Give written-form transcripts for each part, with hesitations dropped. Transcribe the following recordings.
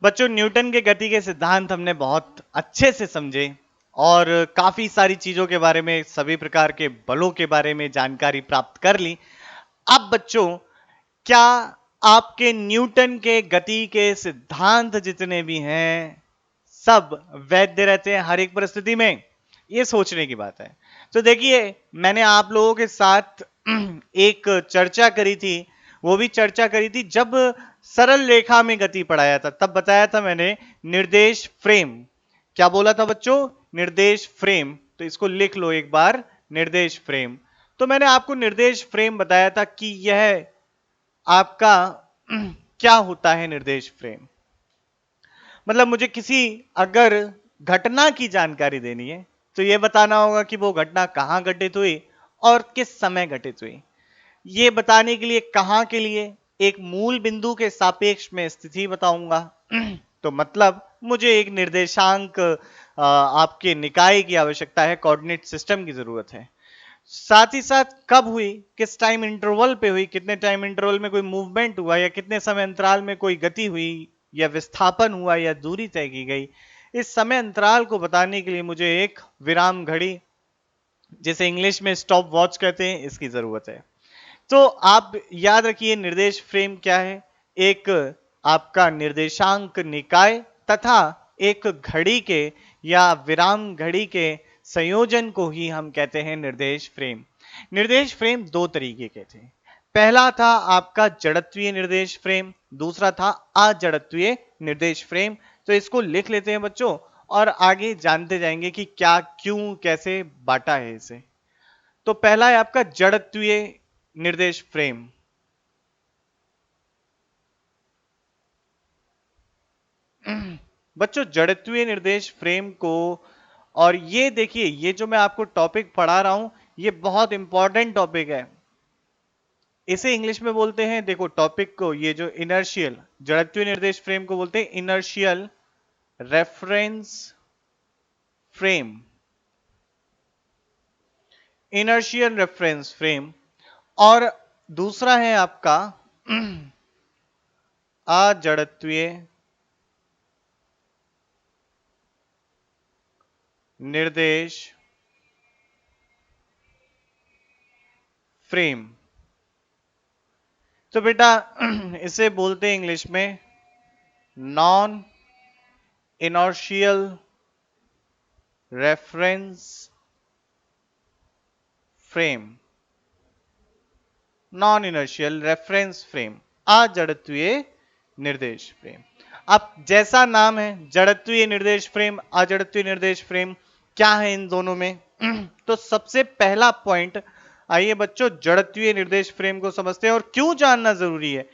बच्चों, न्यूटन के गति के सिद्धांत हमने बहुत अच्छे से समझे और काफी सारी चीजों के बारे में, सभी प्रकार के बलों के बारे में जानकारी प्राप्त कर ली। अब बच्चों, क्या आपके न्यूटन के गति के सिद्धांत जितने भी हैं सब वैध रहते हैं हर एक परिस्थिति में? ये सोचने की बात है। तो देखिए, मैंने आप लोगों के साथ एक चर्चा करी थी। वो भी चर्चा करी थी जब सरल रेखा में गति पढ़ाया था, तब बताया था मैंने निर्देश फ्रेम। क्या बोला था बच्चों? निर्देश फ्रेम। तो इसको लिख लो एक बार, निर्देश फ्रेम। तो मैंने आपको निर्देश फ्रेम बताया था कि यह आपका क्या होता है निर्देश फ्रेम। मतलब मुझे किसी अगर घटना की जानकारी देनी है तो यह बताना होगा कि वो घटना कहां घटित हुई और किस समय घटित हुई। ये बताने के लिए कहां के लिए एक मूल बिंदु के सापेक्ष में स्थिति बताऊंगा। तो मतलब मुझे एक निर्देशांक आपके निकाय की आवश्यकता है, कोऑर्डिनेट सिस्टम की जरूरत है। साथ ही साथ कब हुई, किस टाइम इंटरवल पे हुई, कितने टाइम इंटरवल में कोई मूवमेंट हुआ या कितने समय अंतराल में कोई गति हुई या विस्थापन हुआ या दूरी तय की गई, इस समय अंतराल को बताने के लिए मुझे एक विराम घड़ी, जिसे इंग्लिश में स्टॉप वॉच कहते हैं, इसकी जरूरत है। तो आप याद रखिए, निर्देश फ्रेम क्या है? एक आपका निर्देशांक निकाय तथा एक घड़ी के या विराम घड़ी के संयोजन को ही हम कहते हैं निर्देश फ्रेम। निर्देश फ्रेम दो तरीके के थे। पहला था आपका जड़त्वीय निर्देश फ्रेम, दूसरा था अजड़त्वीय निर्देश फ्रेम। तो इसको लिख लेते हैं बच्चों और आगे जानते जाएंगे कि क्या, क्यों, कैसे बांटा है इसे। तो पहला है आपका जड़त्वीय निर्देश फ्रेम। बच्चों, जड़त्वीय निर्देश फ्रेम को, और ये देखिए, ये जो मैं आपको टॉपिक पढ़ा रहा हूं ये बहुत इंपॉर्टेंट टॉपिक है। इसे इंग्लिश में बोलते हैं, देखो टॉपिक को, ये जो इनर्शियल जड़त्वीय निर्देश फ्रेम को बोलते हैं inertial reference frame. Inertial reference frame. और दूसरा है आपका अजड़त्वीय निर्देश फ्रेम। तो बेटा इसे बोलते हैं इंग्लिश में non inertial reference frame. Non inertial reference frame, अजड़त्वीय निर्देश फ्रेम। अब जैसा नाम है, जड़त्वीय निर्देश फ्रेम, अजड़त्वीय निर्देश फ्रेम, क्या है इन दोनों में? तो सबसे पहला पॉइंट, आइए बच्चों जड़त्वीय निर्देश फ्रेम को समझते हैं और क्यों जानना जरूरी है।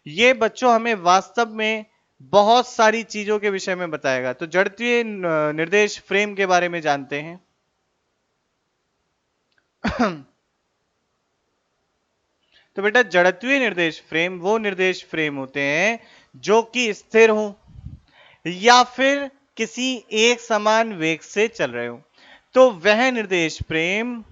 ये बच्चों हमें वास्तव में बहुत सारी चीजों के विषय में बताएगा। तो जड़त्वीय निर्देश फ्रेम के बारे में जानते हैं। तो बेटा, जड़त्वीय निर्देश फ्रेम वो निर्देश फ्रेम होते हैं जो कि स्थिर हो या फिर किसी एक समान वेग से चल रहे हो। तो वह निर्देश फ्रेम,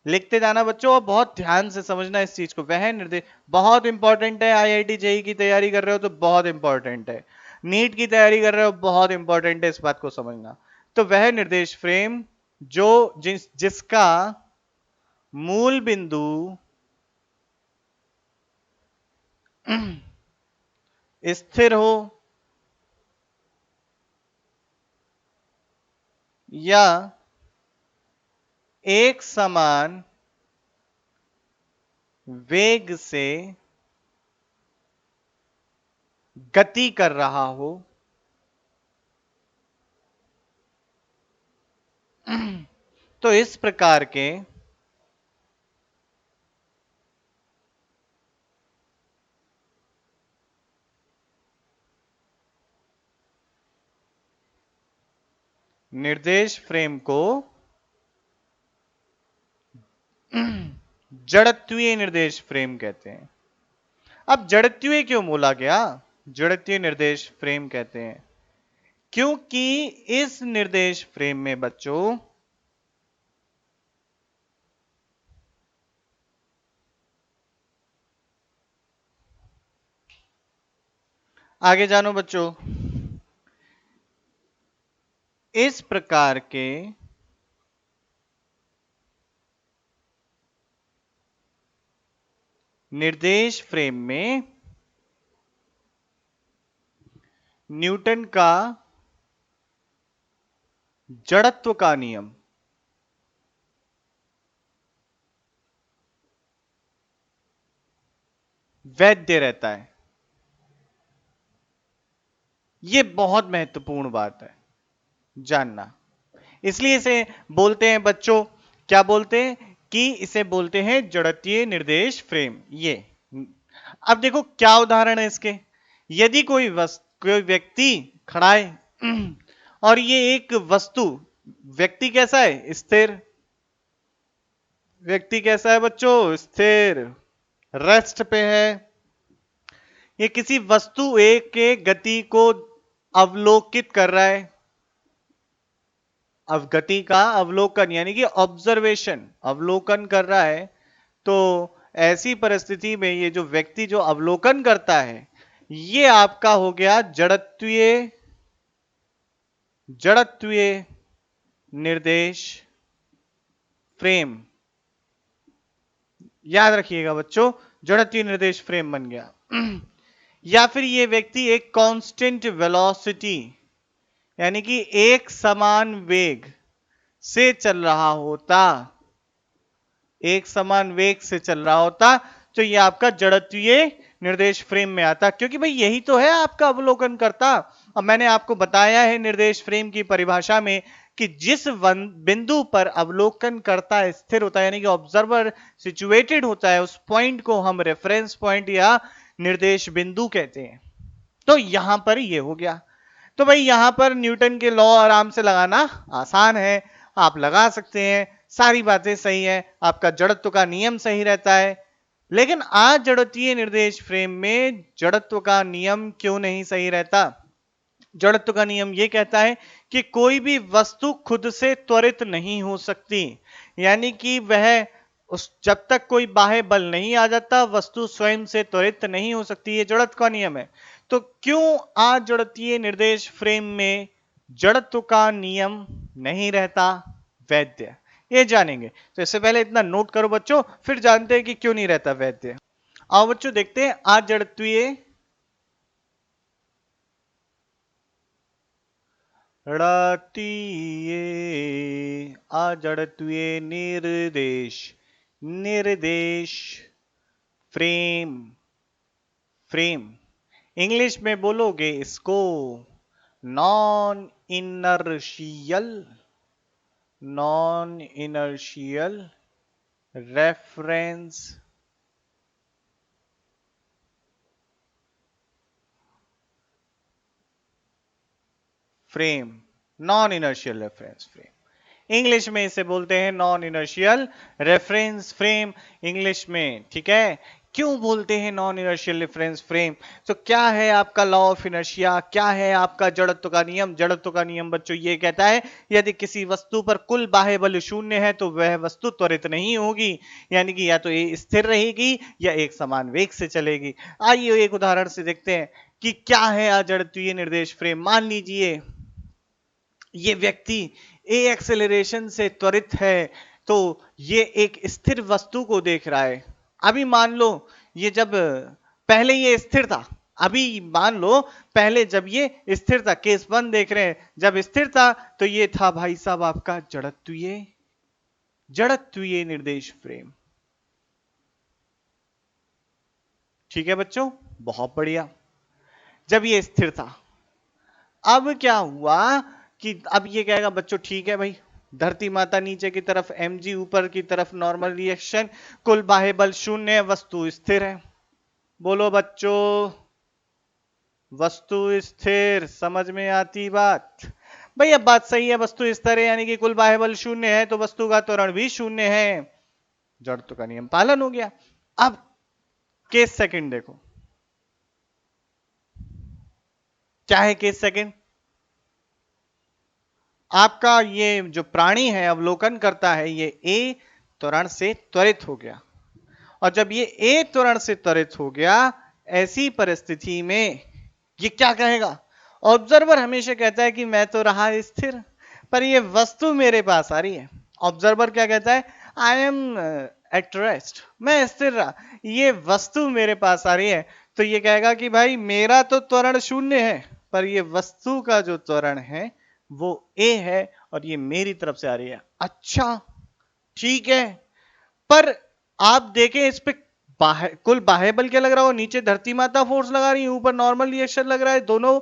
लिखते जाना बच्चों और बहुत ध्यान से समझना इस चीज को, वह निर्देश बहुत इंपॉर्टेंट है। आईआईटी जेई की तैयारी कर रहे हो तो बहुत इंपॉर्टेंट है, नीट की तैयारी कर रहे हो बहुत इंपॉर्टेंट है, इस बात को समझना। तो वह निर्देश फ्रेम जो जिसका मूल बिंदु स्थिर हो या एक समान वेग से गति कर रहा हो, तो इस प्रकार के निर्देश फ्रेम को जड़त्वीय निर्देश फ्रेम कहते हैं। अब जड़त्वीय क्यों बोला गया? जड़त्वीय निर्देश फ्रेम कहते हैं क्योंकि इस निर्देश फ्रेम में बच्चों आगे जानो बच्चों। इस प्रकार के निर्देश फ्रेम में न्यूटन का जड़त्व का नियम वैध रहता है। यह बहुत महत्वपूर्ण बात है जानना। इसलिए इसे बोलते हैं बच्चों, क्या बोलते हैं कि इसे बोलते हैं जड़त्वीय निर्देश फ्रेम। ये अब देखो क्या उदाहरण है इसके। यदि कोई व्यक्ति खड़ा है और ये एक वस्तु, व्यक्ति कैसा है? स्थिर। व्यक्ति कैसा है बच्चों? स्थिर, रेस्ट पे है। ये किसी वस्तु एक के गति को अवलोकित कर रहा है। अब गति का अवलोकन यानी कि ऑब्जर्वेशन, अवलोकन कर रहा है। तो ऐसी परिस्थिति में ये जो व्यक्ति जो अवलोकन करता है, ये आपका हो गया जड़त्वीय निर्देश फ्रेम। याद रखिएगा बच्चों, जड़त्वीय निर्देश फ्रेम बन गया। या फिर ये व्यक्ति एक कांस्टेंट वेलोसिटी यानी कि एक समान वेग से चल रहा होता, एक समान वेग से चल रहा होता, तो ये आपका जड़त्वीय निर्देश फ्रेम में आता। क्योंकि भाई यही तो है आपका अवलोकन करता। अब मैंने आपको बताया है निर्देश फ्रेम की परिभाषा में कि जिस बिंदु पर अवलोकन करता स्थिर होता है यानी कि ऑब्जर्वर सिचुएटेड होता है, उस पॉइंट को हम रेफरेंस पॉइंट या निर्देश बिंदु कहते हैं। तो यहां पर ये हो गया। तो भाई यहां पर न्यूटन के लॉ आराम से लगाना आसान है, आप लगा सकते हैं, सारी बातें सही है, आपका जड़त्व का नियम सही रहता है। लेकिन आज जड़त्वीय निर्देश फ्रेम में जड़त्व का नियम क्यों नहीं सही रहता? जड़त्व का नियम यह कहता है कि कोई भी वस्तु खुद से त्वरित नहीं हो सकती, यानी कि वह जब तक कोई बाह्य बल नहीं आ जाता वस्तु स्वयं से त्वरित नहीं हो सकती। ये जड़त्व का नियम है। तो क्यों आज जड़त्वीय निर्देश फ्रेम में जड़त्व का नियम नहीं रहता वैध? ये जानेंगे। तो इससे पहले इतना नोट करो बच्चों, फिर जानते हैं कि क्यों नहीं रहता वैध। आओ बच्चों देखते हैं आज जड़त्वीय अजड़त्वीय निर्देश फ्रेम इंग्लिश में बोलोगे इसको non inertial reference frame. Non inertial reference frame English में इसे बोलते हैं non inertial reference frame English में। ठीक है, क्यों बोलते हैं नॉन इनर्शियल रेफरेंस फ्रेम? तो क्या है आपका लॉ ऑफ इनर्शिया, क्या है आपका जड़त्व का नियम? जड़त्व का नियम बच्चों ये कहता है यदि किसी वस्तु पर कुल बाह्य बल शून्य है तो वह वस्तु त्वरित नहीं होगी, यानी कि या तो ये स्थिर रहेगी या एक समान वेग से चलेगी। आइए एक उदाहरण से देखते हैं कि क्या है अजड़त्वीय निर्देश फ्रेम। मान लीजिए ये व्यक्ति ए एक्सेलरेशन से त्वरित है, तो ये एक स्थिर वस्तु को देख रहा है। अभी मान लो ये जब पहले ये स्थिर था, अभी मान लो पहले जब ये स्थिर था, केस 1 देख रहे हैं, जब स्थिर था तो ये था भाई साहब आपका जड़त्वीय निर्देश फ्रेम। ठीक है बच्चों, बहुत बढ़िया। जब ये स्थिर था, अब क्या हुआ कि अब ये कहेगा बच्चों ठीक है भाई, धरती माता नीचे की तरफ, mg ऊपर की तरफ, नॉर्मल रिएक्शन, कुल बाह्य बल शून्य है, वस्तु स्थिर है। बोलो बच्चों, वस्तु स्थिर। समझ में आती बात? भाई अब बात सही है, वस्तु स्थिर है यानी कि कुल बाह्य बल शून्य है, तो वस्तु का त्वरण भी शून्य है, जड़त्व का नियम पालन हो गया। अब केस सेकंड देखो, क्या है केस सेकंड? आपका ये जो प्राणी है अवलोकन करता है, ये ए त्वरण से त्वरित हो गया, और जब ये ए त्वरण से त्वरित हो गया, ऐसी परिस्थिति में ये क्या कहेगा? ऑब्जर्वर हमेशा कहता है कि मैं तो रहा स्थिर, पर ये वस्तु मेरे पास आ रही है। ऑब्जर्वर क्या कहता है? आई एम एट रेस्ट, मैं स्थिर रहा, ये वस्तु मेरे पास आ रही है। तो ये कहेगा कि भाई मेरा तो त्वरण शून्य है, पर ये वस्तु का जो त्वरण है वो ए है और ये मेरी तरफ से आ रही है। अच्छा, ठीक है, पर आप देखें इस पे कुल बाह्य बल क्या लग रहा हो? नीचे धरती माता फोर्स लगा रही है, ऊपर नॉर्मल रिएक्शन लग रहा है, दोनों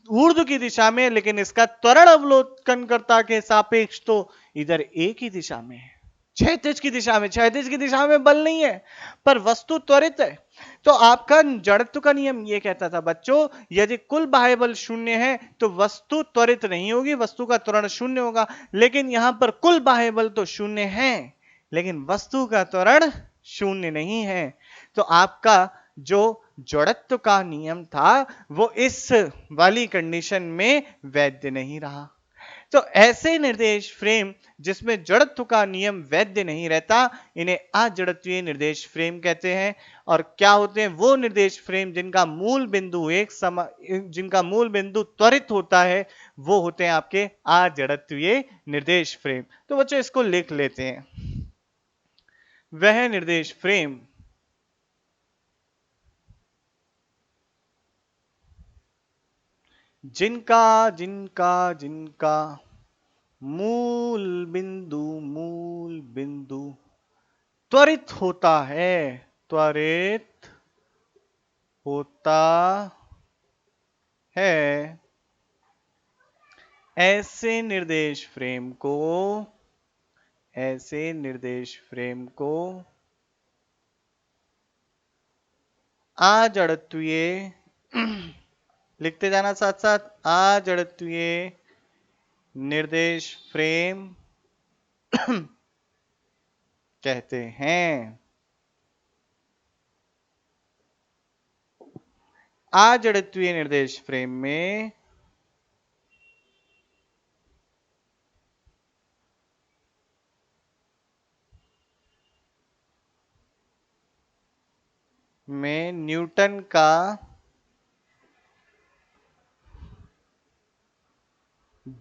ऊर्ध्व की दिशा में, लेकिन इसका त्वरण अवलोकनकर्ता के सापेक्ष तो इधर एक ही दिशा में है, क्षैतिज की दिशा में। क्षैतिज की दिशा में बल नहीं है, पर वस्तु त्वरित है। तो आपका जड़त्व का नियम ये कहता था बच्चों, यदि कुल बाह्य बल शून्य है तो वस्तु त्वरित नहीं होगी, वस्तु का त्वरण शून्य होगा। लेकिन यहां पर कुल बाह्य बल तो शून्य है, लेकिन वस्तु का त्वरण शून्य नहीं है। तो आपका जो जड़त्व का नियम था वो इस वाली कंडीशन में वैध नहीं रहा। तो ऐसे निर्देश फ्रेम जिसमें जड़त्व का नियम वैध नहीं रहता, इन्हें अजड़त्वीय निर्देश फ्रेम कहते हैं। और क्या होते हैं वो निर्देश फ्रेम? जिनका मूल बिंदु जिनका मूल बिंदु त्वरित होता है, वो होते हैं आपके अजड़त्वीय निर्देश फ्रेम। तो बच्चों इसको लिख लेते हैं। वह निर्देश फ्रेम जिनका जिनका जिनका मूल बिंदु त्वरित होता है, त्वरित होता है, ऐसे निर्देश फ्रेम को अजड़त्वीय लिखते जाना साथ साथ, अजड़त्वीय निर्देश फ्रेम कहते हैं। अजड़त्वीय निर्देश फ्रेम में न्यूटन का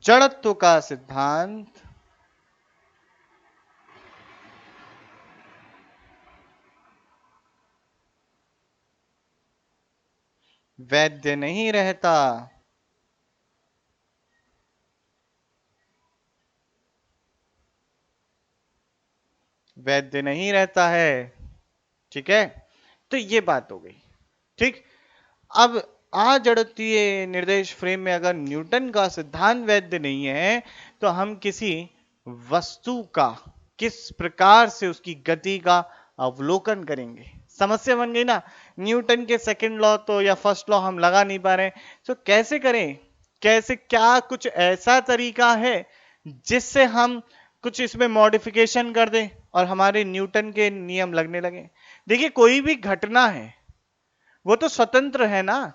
जड़त्व का सिद्धांत वैध नहीं रहता। वैध नहीं रहता है। ठीक है, तो ये बात हो गई। ठीक, अब अजड़त्वीय निर्देश फ्रेम में अगर न्यूटन का सिद्धांत वैध नहीं है, तो हम किसी वस्तु का किस प्रकार से उसकी गति का अवलोकन करेंगे? समस्या बन गई ना। न्यूटन के सेकंड लॉ तो या फर्स्ट लॉ हम लगा नहीं पा रहे, तो कैसे करें? कैसे, क्या कुछ ऐसा तरीका है जिससे हम कुछ इसमें मॉडिफिकेशन कर दें और हमारे न्यूटन के नियम लगने लगे? देखिए, कोई भी घटना है वो तो स्वतंत्र है ना।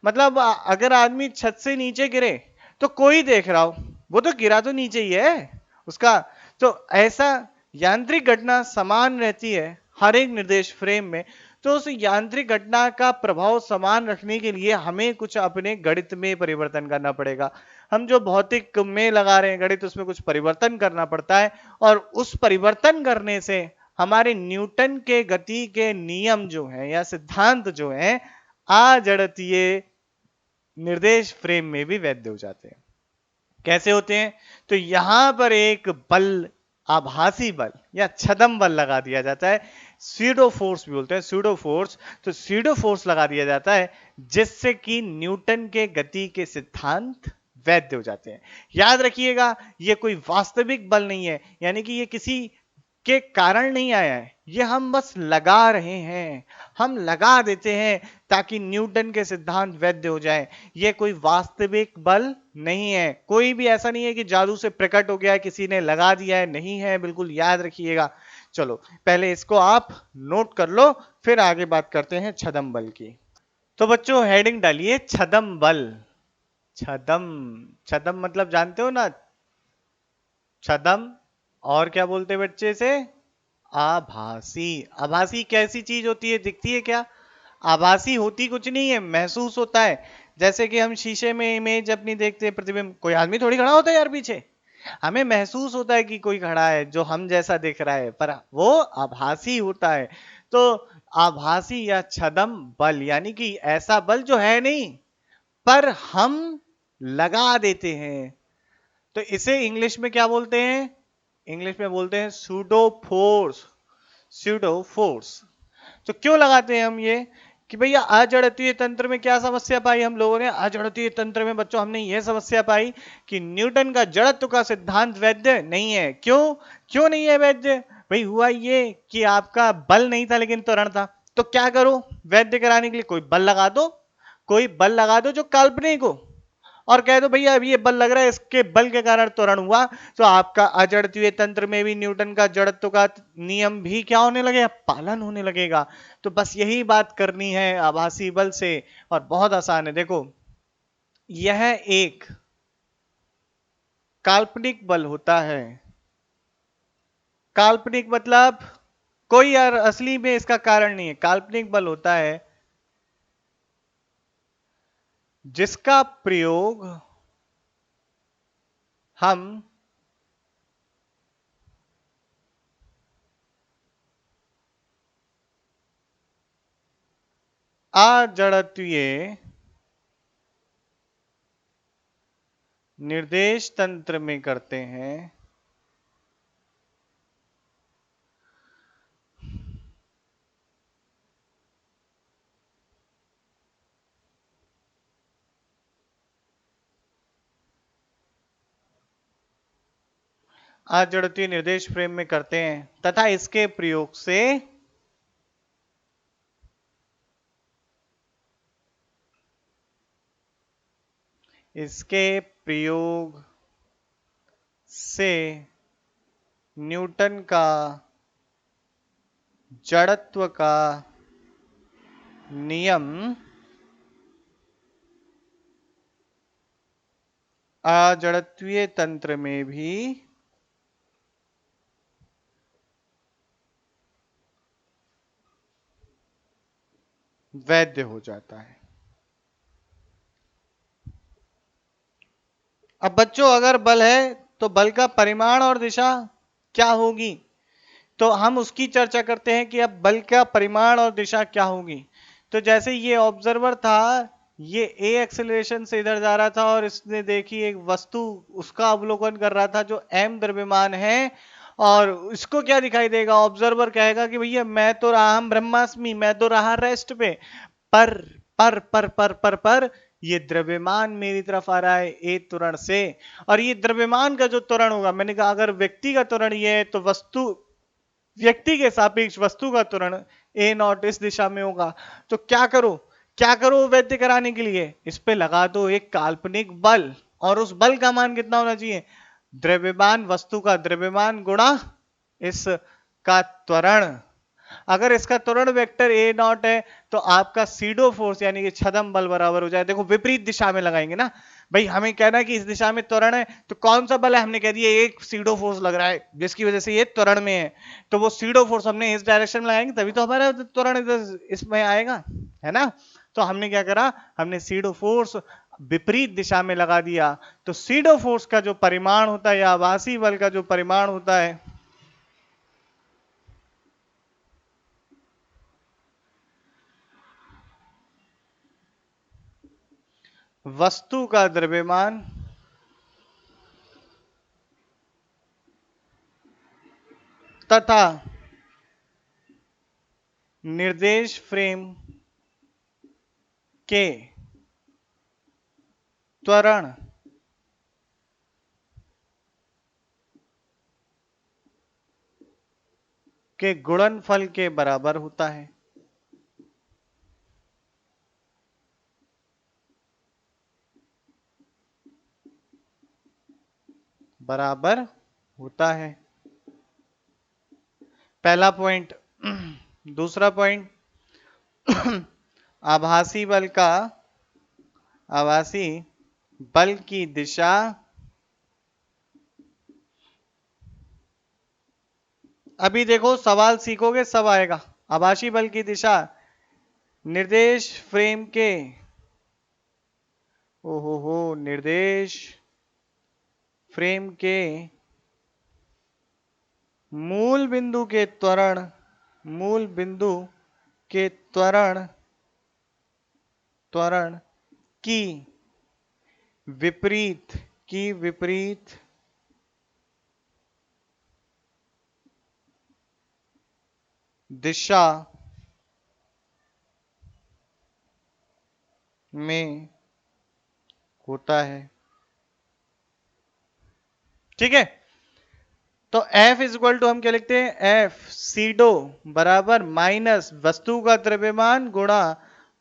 मतलब अगर आदमी छत से नीचे गिरे तो कोई देख रहा हो, वो तो गिरा तो नीचे ही है उसका। तो ऐसा यांत्रिक घटना समान रहती है हर एक निर्देश फ्रेम में। तो उस यांत्रिक घटना का प्रभाव समान रखने के लिए हमें कुछ अपने गणित में परिवर्तन करना पड़ेगा। हम जो भौतिक में लगा रहे हैं गणित, उसमें कुछ परिवर्तन करना पड़ता है, और उस परिवर्तन करने से हमारे न्यूटन के गति के नियम जो है या सिद्धांत जो है अजड़त्वीय निर्देश फ्रेम में भी वैध हो जाते हैं। कैसे होते हैं? तो यहां पर एक बल, आभासी बल या छदम बल लगा दिया जाता है, स्यूडो फोर्स भी बोलते हैं, स्यूडो फोर्स। तो स्यूडो फोर्स लगा दिया जाता है जिससे कि न्यूटन के गति के सिद्धांत वैध हो जाते हैं। याद रखिएगा, ये कोई वास्तविक बल नहीं है, यानी कि ये किसी के कारण नहीं आया है, ये हम बस लगा रहे हैं, हम लगा देते हैं ताकि न्यूटन के सिद्धांत वैध हो जाए। ये कोई वास्तविक बल नहीं है, कोई भी ऐसा नहीं है कि जादू से प्रकट हो गया है, किसी ने लगा दिया है, नहीं है, बिल्कुल याद रखिएगा। चलो पहले इसको आप नोट कर लो, फिर आगे बात करते हैं छदम बल की। तो बच्चों हेडिंग डालिए छदम बल। छदम, छदम मतलब जानते हो ना, छदम और क्या बोलते हैं बच्चे से? आभासी। आभासी कैसी चीज होती है? दिखती है क्या? आभासी होती कुछ नहीं है, महसूस होता है। जैसे कि हम शीशे में इमेज अपनी देखते हैं, प्रतिबिंब, कोई आदमी थोड़ी खड़ा होता है यार पीछे, हमें महसूस होता है कि कोई खड़ा है जो हम जैसा दिख रहा है, पर वो आभासी होता है। तो आभासी या छदम बल यानी कि ऐसा बल जो है नहीं पर हम लगा देते हैं, तो इसे इंग्लिश में क्या बोलते हैं? इंग्लिश में बोलते हैं सूडो फोर्स। Pseudo force. तो क्यों लगाते हैं हम ये? कि भैया अजड़त्वीय तंत्र में क्या समस्या पाई हम लोगों ने? अजड़त्वीय तंत्र में बच्चों हमने ये समस्या पाई कि न्यूटन का जड़त्व का सिद्धांत वैध नहीं है। क्यों? क्यों नहीं है वैध? भाई हुआ ये कि आपका बल नहीं था लेकिन त्वरण था, तो क्या करो? वैध कराने के लिए कोई बल लगा दो, कोई बल लगा दो जो काल्पनिक हो, और कह दो भैया अभी ये बल लग रहा है, इसके बल के कारण त्वरण हुआ, तो आपका अजड़त्वीय तंत्र में भी न्यूटन का जड़त्व का नियम भी क्या होने लगेगा? पालन होने लगेगा। तो बस यही बात करनी है आभासी बल से, और बहुत आसान है। देखो, यह एक काल्पनिक बल होता है। काल्पनिक मतलब कोई यार असली में इसका कारण नहीं है। काल्पनिक बल होता है जिसका प्रयोग हम अजड़त्वीय निर्देश तंत्र में करते हैं। अजड़त्वीय निर्देश फ्रेम में करते हैं तथा इसके प्रयोग से इसके प्रयोग से न्यूटन का जड़त्व का नियम अजड़त्वीय तंत्र में भी वैध हो जाता है। अब बच्चों अगर बल है तो बल का परिमाण और दिशा क्या होगी? तो हम उसकी चर्चा करते हैं कि अब बल का परिमाण और दिशा क्या होगी। तो जैसे ये ऑब्जर्वर था, ये ए एक्सेलरेशन से इधर जा रहा था और इसने देखी एक वस्तु, उसका अवलोकन कर रहा था जो एम द्रव्यमान है, और इसको क्या दिखाई देगा? ऑब्जर्वर कहेगा कि भैया मैं तो रहा, हम ब्रह्मास्मि, मैं तो रहा रेस्ट पे, पर पर ये द्रव्यमान मेरी तरफ आ रहा है ए त्वरण से, और ये द्रव्यमान का जो त्वरण होगा, मैंने कहा अगर व्यक्ति का त्वरण ये है तो वस्तु, व्यक्ति के सापेक्ष वस्तु का त्वरण ए नॉट इस दिशा में होगा। तो क्या करो, क्या करो वैध कराने के लिए? इस पे लगा दो एक काल्पनिक बल, और उस बल का मान कितना होना चाहिए? द्रव्यमान, वस्तु का द्रव्यमान गुणा इस का त्वरण। अगर इसका त्वरण वेक्टर ए नॉट है तो आपका सीडो फोर्स यानी कि छदम बल बराबर हो जाए, देखो विपरीत दिशा में लगाएंगे ना भाई, हमें कहना है कि इस दिशा में त्वरण है, तो कौन सा बल है? हमने कह दिया एक सीडो फोर्स लग रहा है जिसकी वजह से ये त्वरण में है, तो वो सीडो फोर्स हमने इस डायरेक्शन में लगाएंगे तभी तो हमारा त्वरण इसमें आएगा, है ना? तो हमने क्या करा, हमने सीडो फोर्स विपरीत दिशा में लगा दिया। तो सीडो फोर्स का जो परिमाण होता है या आभासी बल का जो परिमाण होता है, वस्तु का द्रव्यमान तथा निर्देश फ्रेम के त्वरण के गुणनफल के बराबर होता है। बराबर होता है, पहला पॉइंट। दूसरा पॉइंट, आभासी बल का, आभासी बल की दिशा अभी देखो सवाल सीखोगे सब आएगा। आभासी बल की दिशा निर्देश फ्रेम के निर्देश फ्रेम के मूल बिंदु के त्वरण मूल बिंदु के त्वरण त्वरण की विपरीत दिशा में होता है। ठीक है, तो F इज इक्वल टू हम क्या लिखते हैं, F सीडो बराबर माइनस वस्तु का द्रव्यमान गुणा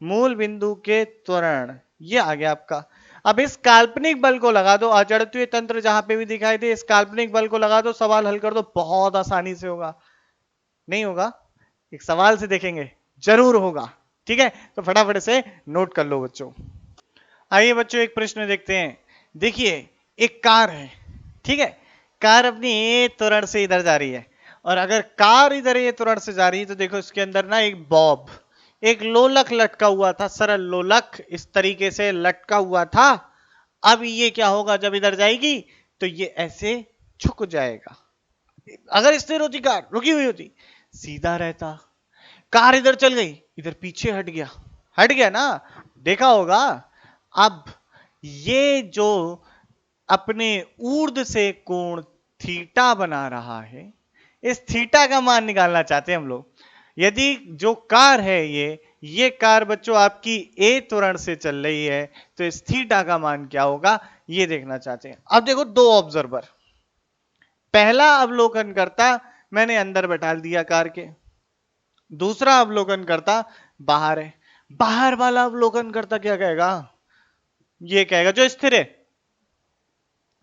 मूल बिंदु के त्वरण। ये आ गया आपका। अब इस काल्पनिक बल को लगा दो, अजड़त्वीय तंत्र जहां पे भी दिखाई दे इस काल्पनिक बल को लगा दो, सवाल हल कर दो, बहुत आसानी से होगा। नहीं होगा, एक सवाल से देखेंगे, जरूर होगा। ठीक है, तो फटाफट से नोट कर लो बच्चों। आइए बच्चों एक प्रश्न देखते हैं। देखिए एक कार है, ठीक है, कार अपनी ए त्वरण से इधर जा रही है, और अगर कार इधर ए त्वरण से जा रही है तो देखो इसके अंदर ना एक बॉब, एक लोलक लटका हुआ था, सरल लोलक इस तरीके से लटका हुआ था। अब ये क्या होगा, जब इधर जाएगी तो ये ऐसे झुक जाएगा। अगर स्थिर होती कार, रुकी हुई होती, सीधा रहता। कार इधर चल गई, इधर पीछे हट गया ना, देखा होगा। अब ये जो अपने ऊर्ध्व से कोण थीटा बना रहा है, इस थीटा का मान निकालना चाहते हैं हम लोग। यदि जो कार है ये कार बच्चों आपकी ए त्वरण से चल रही है, तो इस थीटा का मान क्या होगा ये देखना चाहते हैं। अब देखो दो ऑब्जर्वर, पहला अवलोकन करता मैंने अंदर बैठा दिया कार के, दूसरा अवलोकन करता बाहर है। बाहर वाला अवलोकन करता क्या कहेगा, ये कहेगा जो स्थिर है,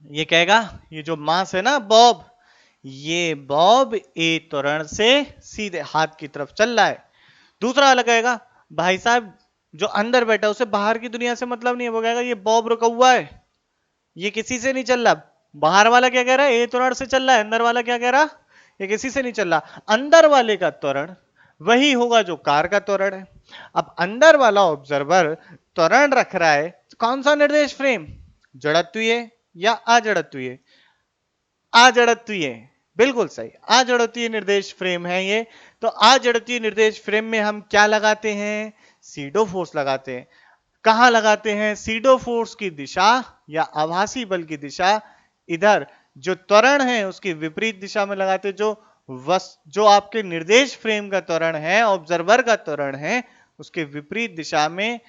ये कहेगा ये जो मास है ना बॉब, ये बॉब ए त्वरण से सीधे हाथ की तरफ चल रहा है। दूसरा अलग कहेगा भाई साहब जो अंदर बैठा उसे बाहर की दुनिया से मतलब नहीं है, वो कहेगा ये बॉब रुका हुआ है, ये किसी से नहीं चल रहा। बाहर वाला क्या कह रहा है, ए त्वरण से चल रहा है, अंदर वाला क्या कह रहा, ये किसी से नहीं चल रहा। अंदर वाले का त्वरण वही होगा जो कार का त्वरण है। अब अंदर वाला ऑब्जर्वर त्वरण रख रहा है, कौन सा निर्देश फ्रेम, जड़त्वीय या अजड़त्वीय, अजड़त्वीय, बिल्कुल सही, अजड़त्वीय निर्देश फ्रेम है ये। तो अजड़त्वीय निर्देश फ्रेम में हम क्या लगाते हैं, सीडो फोर्स लगाते हैं। कहां लगाते हैं, सीडो फोर्स की दिशा या आभासी बल की दिशा इधर जो त्वरण है उसकी विपरीत दिशा में लगाते, जो आपके निर्देश फ्रेम का त्वरण है, ऑब्जर्वर का त्वरण है, उसके विपरीत दिशा में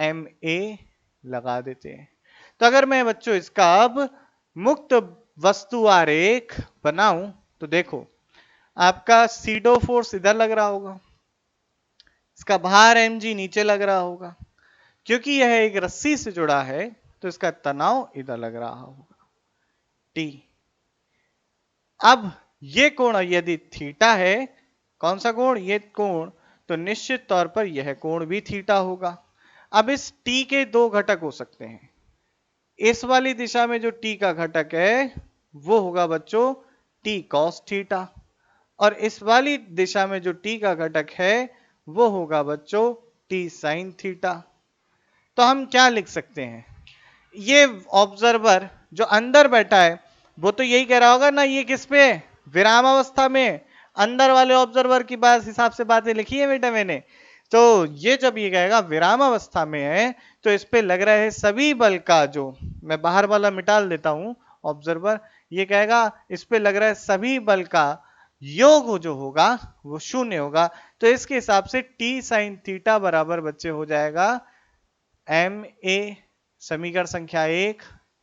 एम ए लगा देते हैं। तो अगर मैं बच्चों इसका अब मुक्त वस्तु आरेख बनाऊं तो देखो आपका सीडो फोर्स इधर लग रहा होगा, इसका भार mg नीचे लग रहा होगा, क्योंकि यह एक रस्सी से जुड़ा है तो इसका तनाव इधर लग रहा होगा T। अब ये कोण यदि थीटा है, कौन सा कोण, ये कोण, तो निश्चित तौर पर यह कोण भी थीटा होगा। अब इस T के दो घटक हो सकते हैं, इस वाली दिशा में जो T का घटक है वो होगा बच्चों T cos थीटा, और इस वाली दिशा में जो T का घटक है वो होगा बच्चों T sin थीटा। तो हम क्या लिख सकते हैं, ये ऑब्जर्वर जो अंदर बैठा है वो तो यही कह रहा होगा ना, ये किस पे, विराम अवस्था में, अंदर वाले ऑब्जर्वर की बात हिसाब से बातें लिखी है बेटा मैंने। तो ये जब ये कहेगा विराम अवस्था में है तो इस पे लग रहा है सभी बल का, जो मैं बाहर वाला मिटाल देता हूं ऑब्जर्वर, ये कहेगा इस पे लग रहा है सभी बल का योग जो होगा वो शून्य होगा। तो इसके हिसाब से टी साइन थीटा बराबर बच्चे हो जाएगा एम ए, समीकरण संख्या 1,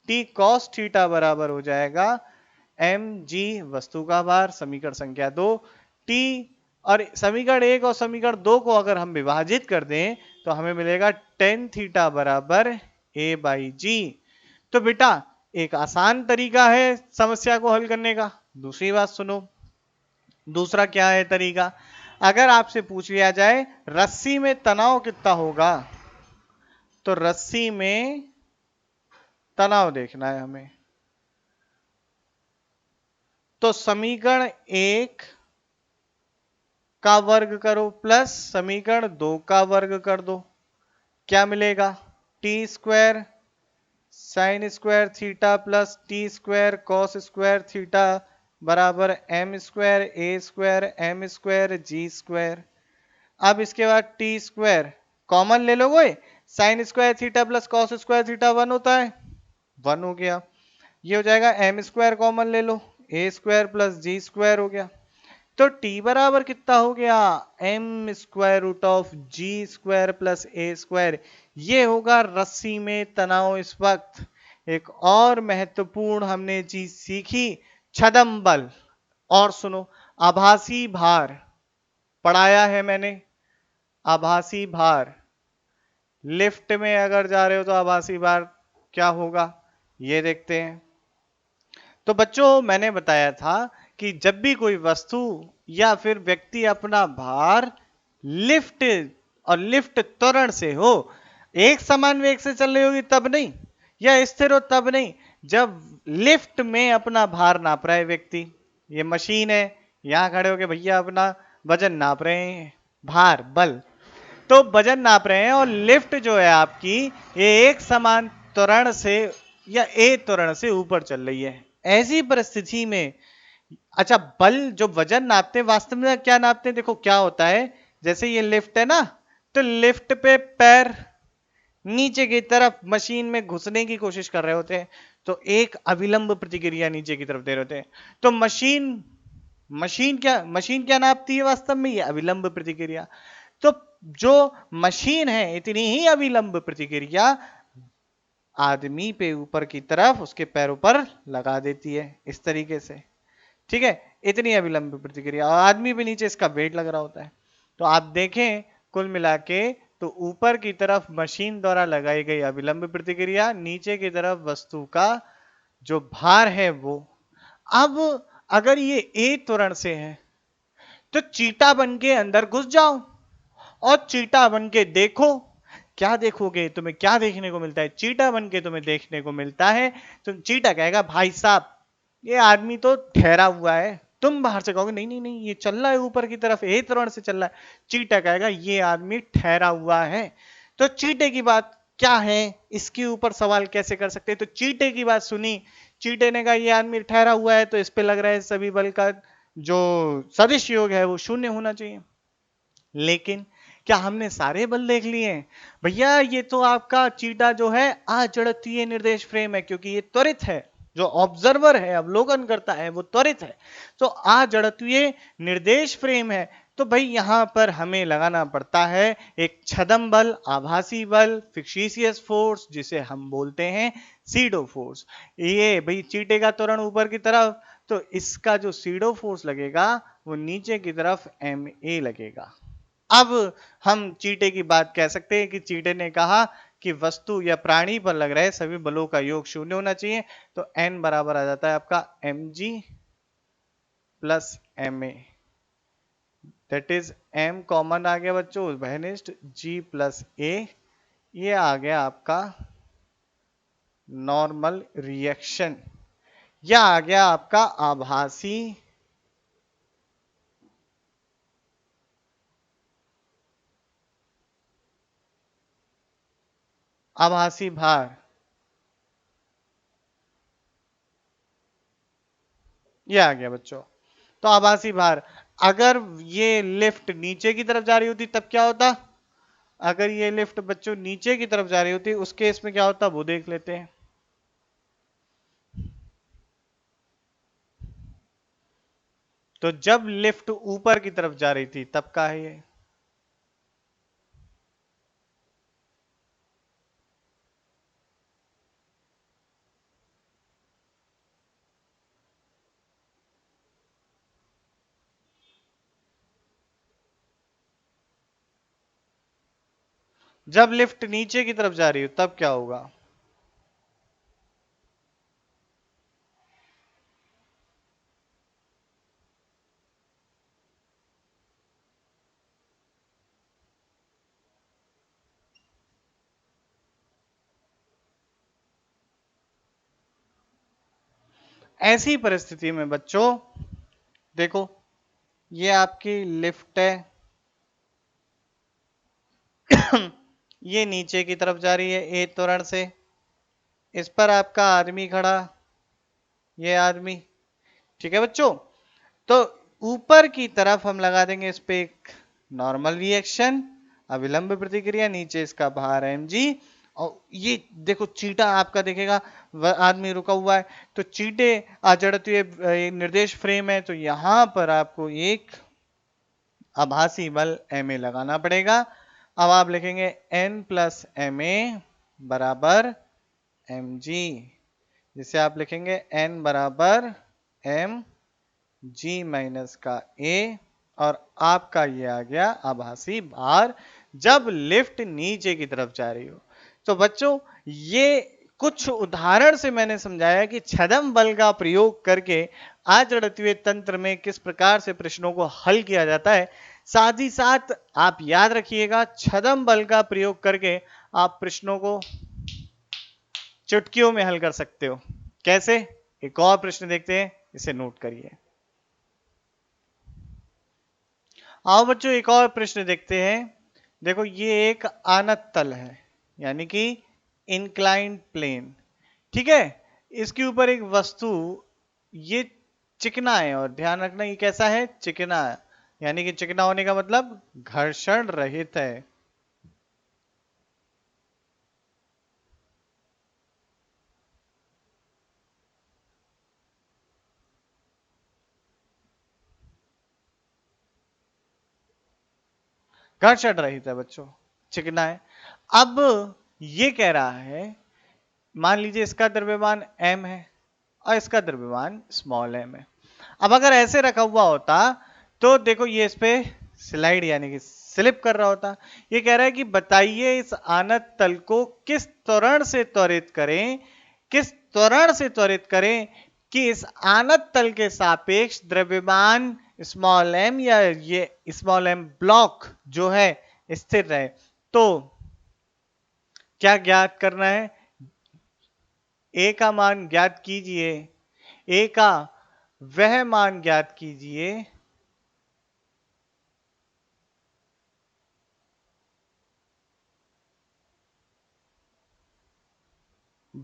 टी कॉस थीटा बराबर हो जाएगा एम जी वस्तु का भार, समीकरण संख्या 2, टी, और समीकरण 1 और समीकरण 2 को अगर हम विभाजित कर दें तो हमें मिलेगा टेन थीटा बराबर ए बाई जी। तो बेटा एक आसान तरीका है समस्या को हल करने का। दूसरी बात सुनो, दूसरा क्या है तरीका, अगर आपसे पूछ लिया जाए रस्सी में तनाव कितना होगा, तो रस्सी में तनाव देखना है हमें। तो समीकरण 1 का वर्ग करो प्लस समीकरण 2 का वर्ग कर दो, क्या मिलेगा? T square sine square theta plus T square cos square theta बराबर एम स्क्वायर ए स्क्वायर एम स्क्वायर जी स्क्वायर। अब इसके बाद टी स्क्वायर कॉमन ले लो, कोई sine square theta plus cos square theta 1 होता है, 1 हो गया। ये हो जाएगा एम स्क्वायर कॉमन ले लो, A square plus G square हो गया। तो t बराबर कितना हो गया? M square root of G square plus A square. ये होगा रस्सी में तनाव इस वक्त। एक और महत्वपूर्ण हमने चीज सीखी, छदम बल। और सुनो, आभासी भार पढ़ाया है मैंने। आभासी भार, लिफ्ट में अगर जा रहे हो तो आभासी भार क्या होगा, ये देखते हैं। तो बच्चों मैंने बताया था कि जब भी कोई वस्तु या फिर व्यक्ति अपना भार लिफ्ट और लिफ्ट त्वरण से हो, एक समान वेग से चल रही होगी तब नहीं, या स्थिर हो तब नहीं, जब लिफ्ट में अपना भार नाप रहा है व्यक्ति, ये मशीन है, यहां खड़े होके भैया अपना वजन नाप रहे हैं, भार बल, तो वजन नाप रहे हैं और लिफ्ट जो है आपकी ये एक समान त्वरण से या ए त्वरण से ऊपर चल रही है। ऐसी परिस्थिति में अच्छा, बल जो वजन नापते हैं वास्तव में क्या नापते हैं, देखो क्या होता है, जैसे ये लिफ्ट है ना, तो लिफ्ट पे पैर नीचे की तरफ मशीन में घुसने की कोशिश कर रहे होते हैं, तो एक अविलंब प्रतिक्रिया नीचे की तरफ दे रहे होते हैं। तो मशीन क्या नापती है वास्तव में, ये अविलंब प्रतिक्रिया। तो जो मशीन है इतनी ही अविलंब प्रतिक्रिया आदमी पे ऊपर की तरफ उसके पैरों पर लगा देती है, इस तरीके से, ठीक है, इतनी अविलंब प्रतिक्रिया, और आदमी पे नीचे इसका वेट लग रहा होता है। तो आप देखें कुल मिला के, तो ऊपर की तरफ मशीन द्वारा लगाई गई अविलंब प्रतिक्रिया, नीचे की तरफ वस्तु का जो भार है वो। अब अगर ये ए त्वरण से है तो चीटा बन के अंदर घुस जाओ और चीटा बन के देखो, क्या देखोगे, तुम्हें क्या देखने को मिलता है? चीटा बन के तुम्हें देखने को मिलता है, तुम चीटा कहेगा भाई साहब ये आदमी तो ठहरा हुआ है, तुम बाहर से कहोगे नहीं नहीं नहीं ये चल रहा है ऊपर की तरफ, ए त्वरण से चल रहा है, चीटा कहेगा ये आदमी ठहरा हुआ है। तो चीटे की बात क्या है, इसके ऊपर सवाल कैसे कर सकते हैं? तो चीटे की बात सुनी, चीटे ने कहा ये आदमी ठहरा हुआ है तो इस पे लग रहा है सभी बल का जो सदिश योग है वो शून्य होना चाहिए। लेकिन क्या हमने सारे बल देख लिए हैं? भैया ये तो आपका चीटा जो है अजड़त्वीय निर्देश फ्रेम है, क्योंकि ये त्वरित है, जो ऑब्जर्वर है अवलोकन करता है वो त्वरित है, तो अजड़त्वीय निर्देश फ्रेम है। तो भाई यहां पर हमें लगाना पड़ता है एक छदम बल, आभासी बल, फिक्सियस फोर्स, जिसे हम बोलते हैं सीडो फोर्स। ये भाई चीटे का त्वरण ऊपर की तरफ, तो इसका जो सीडो फोर्स लगेगा वो नीचे की तरफ एम ए लगेगा। अब हम चीटे की बात कह सकते हैं कि चीटे ने कहा कि वस्तु या प्राणी पर लग रहे सभी बलों का योग शून्य होना चाहिए, तो n बराबर आ जाता है आपका mg plus m a, that is m common आ गया बच्चों, वहनिष्ठ g प्लस ए, ये आ गया आपका नॉर्मल रिएक्शन, या आ गया आपका आभासी भार, ये आ गया बच्चों। तो आभासी भार, अगर ये लिफ्ट नीचे की तरफ जा रही होती तब क्या होता? अगर ये लिफ्ट बच्चों नीचे की तरफ जा रही होती उस केस में क्या होता वो देख लेते हैं। तो जब लिफ्ट ऊपर की तरफ जा रही थी तब का है ये? जब लिफ्ट नीचे की तरफ जा रही हो तब क्या होगा? ऐसी परिस्थिति में बच्चों देखो, ये आपकी लिफ्ट है। ये नीचे की तरफ जा रही है ए त्वरण से। इस पर आपका आदमी खड़ा, ये आदमी। ठीक है बच्चों, तो ऊपर की तरफ हम लगा देंगे इस पे एक नॉर्मल रिएक्शन, अविलंब प्रतिक्रिया, नीचे इसका भार mg। और ये देखो चीटा आपका देखेगा, आदमी रुका हुआ है, तो चीटे अजड़त्वीय निर्देश फ्रेम है, तो यहां पर आपको एक आभासी बल ma लगाना पड़ेगा। अब आप लिखेंगे n प्लस ma बराबर mg, जिसे आप लिखेंगे n बराबर m g माइनस का a, और आपका ये आ गया आभासी भार जब लिफ्ट नीचे की तरफ जा रही हो। तो बच्चों ये कुछ उदाहरण से मैंने समझाया कि छदम बल का प्रयोग करके अजड़त्वीय तंत्र में किस प्रकार से प्रश्नों को हल किया जाता है। साथ ही साथ आप याद रखिएगा, छदम बल का प्रयोग करके आप प्रश्नों को चुटकियों में हल कर सकते हो। कैसे? एक और प्रश्न देखते हैं, इसे नोट करिए। आओ बच्चों एक और प्रश्न देखते हैं। देखो ये एक आनत तल है, यानी कि इंक्लाइंड प्लेन। ठीक है, इसके ऊपर एक वस्तु, ये चिकना है, और ध्यान रखना ये कैसा है, चिकना है। यानी कि चिकना होने का मतलब घर्षण रहित है। घर्षण रहित है बच्चों, चिकना है। अब ये कह रहा है, मान लीजिए इसका द्रव्यमान m है और इसका द्रव्यमान स्मॉल m है। अब अगर ऐसे रखा हुआ होता तो देखो ये इस पे स्लाइड यानी कि स्लिप कर रहा होता। ये कह रहा है कि बताइए इस आनत तल को किस त्वरण से त्वरित करें, किस त्वरण से त्वरित करें कि इस आनत तल के सापेक्ष द्रव्यमान स्मॉल m या ये स्मॉल m ब्लॉक जो है स्थिर रहे। तो क्या ज्ञात करना है, ए का मान ज्ञात कीजिए, ए का वह मान ज्ञात कीजिए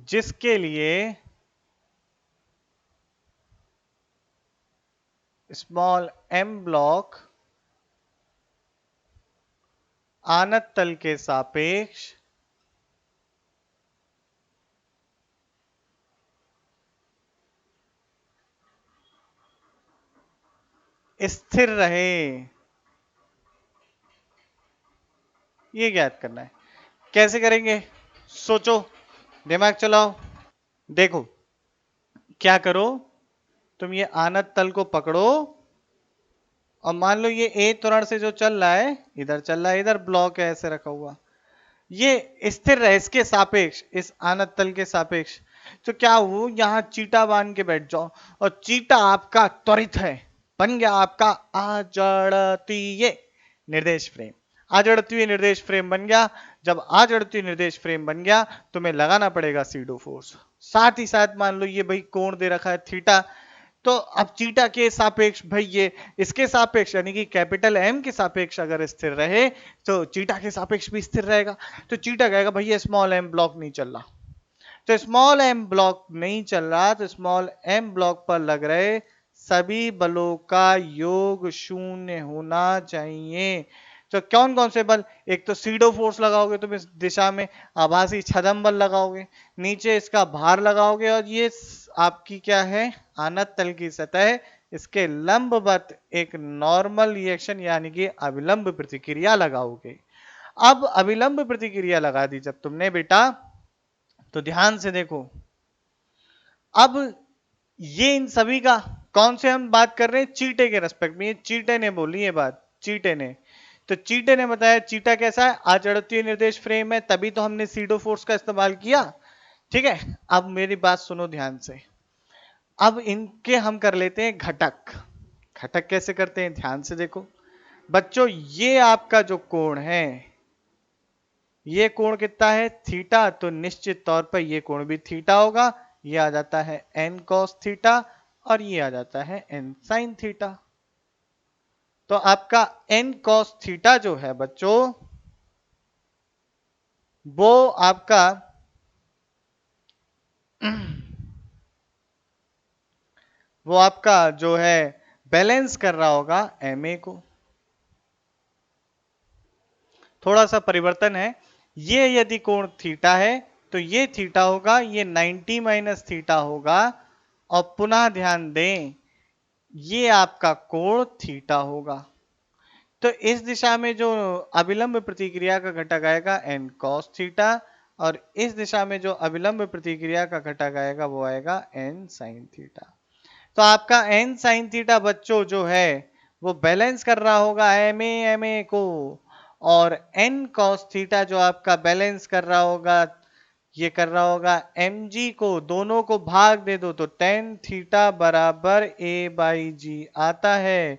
जिसके लिए स्मॉल m ब्लॉक आनत तल के सापेक्ष स्थिर रहे। ये ज्ञात करना है। कैसे करेंगे, सोचो, दिमाग चलाओ। देखो क्या करो, तुम ये आनत तल को पकड़ो और मान लो ये ए त्वरण से जो चल रहा है इधर चल रहा है, इधर ब्लॉक है ऐसे रखा हुआ, ये स्थिर रहे इसके सापेक्ष, इस आनत तल के सापेक्ष। तो क्या हो, यहां चीटा बांध के बैठ जाओ और चीटा आपका त्वरित है, बन गया आपका अजड़त्वीय निर्देश फ्रेम। अजड़त्वीय निर्देश फ्रेम बन गया। जब अजड़त्वीय निर्देश फ्रेम बन गया तुम्हें लगाना पड़ेगा सीडो फोर्स। साथ ही साथ मान लो ये भाई कोण दे रखा है थीटा, तो अब चीटा के सापेक्ष भाई ये इसके सापेक्ष यानी कि कैपिटल एम के सापेक्ष अगर स्थिर रहे तो चीटा के सापेक्ष भी स्थिर रहेगा। तो चीटा कहेगा भैया स्मॉल एम ब्लॉक नहीं चल रहा, तो स्मॉल एम ब्लॉक नहीं चल रहा तो स्मॉल एम ब्लॉक पर लग रहे सभी बलों का योग शून्य होना चाहिए। तो कौन कौन से बल, एक तो सीडो फोर्स लगाओगे तुम इस दिशा में, आभासी छदम बल लगाओगे, नीचे इसका भार लगाओगे, और ये आपकी क्या है, आनत तल की सतह, इसके लंबवत एक नॉर्मल रिएक्शन यानी कि अविलंब प्रतिक्रिया लगाओगे। अब अविलंब प्रतिक्रिया लगा दी जब तुमने बेटा, तो ध्यान से देखो, अब ये इन सभी का कौन से हम बात कर रहे हैं, चीटे के रेस्पेक्ट में। ये चीटे ने बोली ये बात, चीटे ने, तो चीटे ने बताया चीटा कैसा है, अजड़त्वीय निर्देश फ्रेम है, तभी तो हमने सीडो फोर्स का इस्तेमाल किया। ठीक है, अब मेरी बात सुनो ध्यान से। अब इनके हम कर लेते हैं घटक। घटक कैसे करते हैं, ध्यान से देखो बच्चों। ये आपका जो कोण है, ये कोण कितना है, थीटा, तो निश्चित तौर पर ये कोण भी थीटा होगा। ये आ जाता है n cos थीटा और ये आ जाता है n sin थीटा। तो आपका n cos थीटा जो है बच्चों, वो आपका वो आपका जो है बैलेंस कर रहा होगा ma को। थोड़ा सा परिवर्तन है, ये यदि कोण थीटा है तो ये थीटा होगा, ये 90 माइनस थीटा होगा, और पुनः ध्यान दें ये आपका कोण थीटा होगा। तो इस दिशा में जो अभिलंब प्रतिक्रिया का घटक आएगा n cos थीटा, और इस दिशा में जो अभिलंब प्रतिक्रिया का घटक आएगा वो आएगा n sin थीटा। तो आपका n sin थीटा बच्चों जो है वो बैलेंस कर रहा होगा ma को, और n cos थीटा जो आपका बैलेंस कर रहा होगा, ये कर रहा होगा mg को। दोनों को भाग दे दो तो tan थीटा बराबर a बाई जी आता है।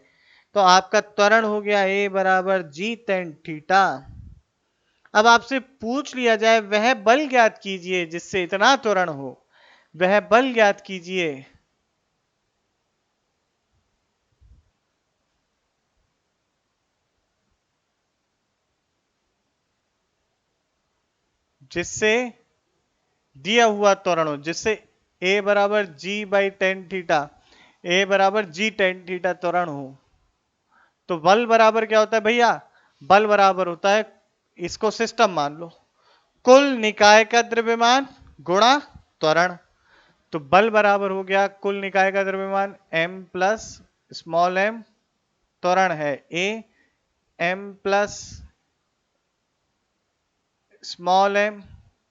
तो आपका त्वरण हो गया a बराबर g tan थीटा। अब आपसे पूछ लिया जाए वह बल ज्ञात कीजिए जिससे इतना त्वरण हो, वह बल ज्ञात कीजिए। जिससे दिया हुआ त्वरण हो, जिससे a बराबर g by tan theta, a बराबर g टेन थीटा त्वरण हो। तो बल बराबर क्या होता है भैया? बल बराबर होता है, इसको सिस्टम मान लो, कुल निकाय का द्रव्यमान गुणा त्वरण। तो बल बराबर हो गया कुल निकाय का द्रव्यमान m प्लस स्मॉल m, त्वरण है a, m plus small m,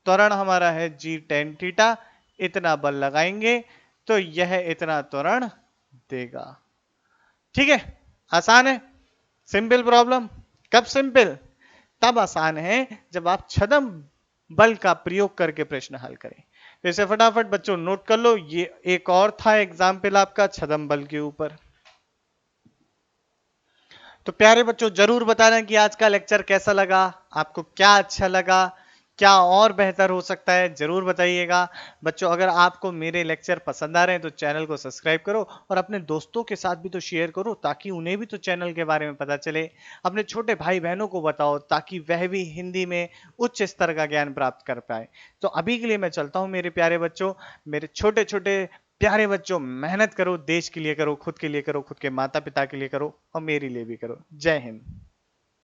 त्वरण हमारा है g टेन थीटा। इतना बल लगाएंगे तो यह इतना त्वरण देगा। ठीक है, आसान है, सिंपल प्रॉब्लम। कब सिंपल? तब आसान है जब आप छदम बल का प्रयोग करके प्रश्न हल करें। तो इसे फटाफट बच्चों नोट कर लो, ये एक और था एग्जाम्पल आपका छदम बल के ऊपर। तो प्यारे बच्चों जरूर बताना कि आज का लेक्चर कैसा लगा, आपको क्या अच्छा लगा, क्या और बेहतर हो सकता है, जरूर बताइएगा। बच्चों अगर आपको मेरे लेक्चर पसंद आ रहे हैं तो चैनल को सब्सक्राइब करो, और अपने दोस्तों के साथ भी तो शेयर करो ताकि उन्हें भी तो चैनल के बारे में पता चले। अपने छोटे भाई बहनों को बताओ ताकि वह भी हिंदी में उच्च स्तर का ज्ञान प्राप्त कर पाए। तो अभी के लिए मैं चलता हूं मेरे प्यारे बच्चों, मेरे छोटे छोटे प्यारे बच्चों, मेहनत करो, देश के लिए करो, खुद के लिए करो, खुद के माता पिता के लिए करो, और मेरे लिए भी करो। जय हिंद।